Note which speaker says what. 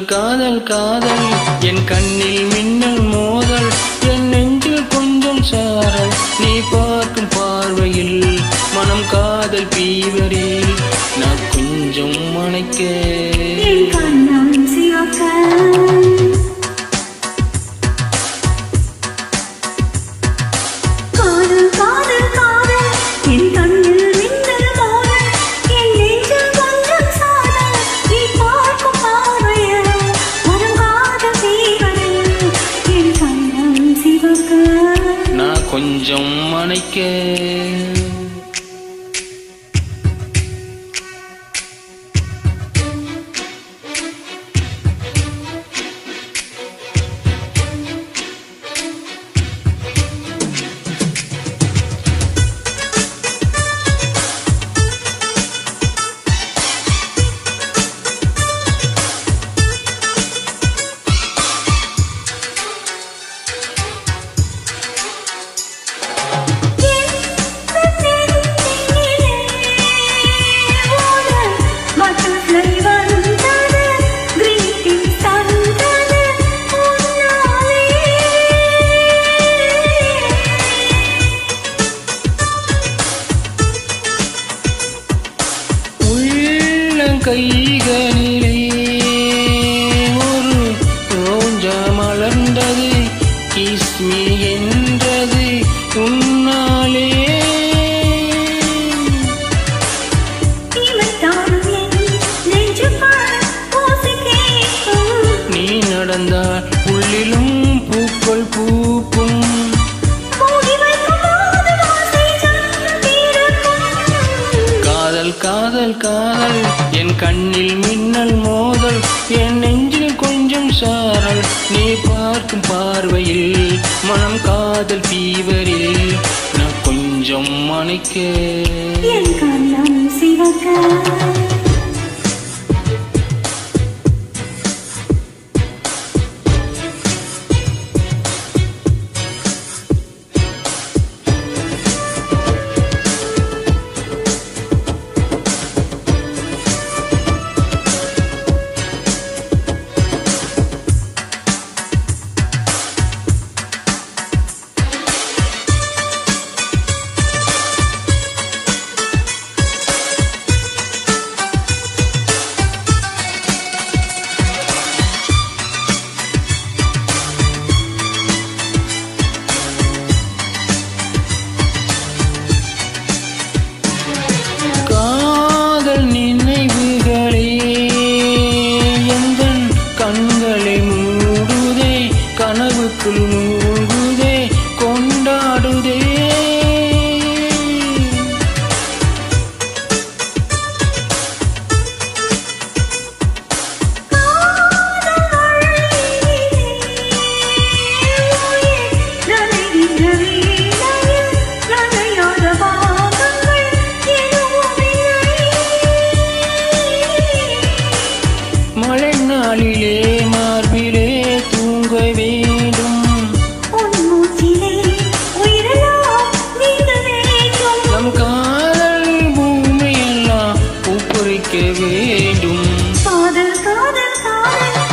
Speaker 1: காதல் காதல் என் கண்ணில் மின்னல் மோதல் என் நெஞ்சில் கொஞ்சம் சாரல் நீ பார்க்கும் பார்வையில் மனம் காதல் பீவரில் நான் கொஞ்சம் மனைக்க கொஞ்சம் மனைக்க கைகளிலே ஒரு ரோஜா மலர்ந்தது கிஸ்மி என்றது உன்னாலே நீ நடந்தால் உள்ளிலும் பூக்கள் பூக்கும் காதல் காதல் காதல் என் கண்ணில் மின்னல் மோதல் என் நெஞ்சில் கொஞ்சம் சாரல் நீ பார்க்கும் பார்வையில் மனம் காதல் பீவரில் நான் கொஞ்சம் மனைக்க
Speaker 2: என் கண்ணம் சிவக்க
Speaker 1: கனவுக்குள் மூழ்குதே கொண்டாடுதே மழை நாளிலே மார்பிலே தூங்க வேண்டும் நம் காதல் பூமியெல்லாம் பூப்பறிக்க வேண்டும்
Speaker 2: காதல் காதல் காதல்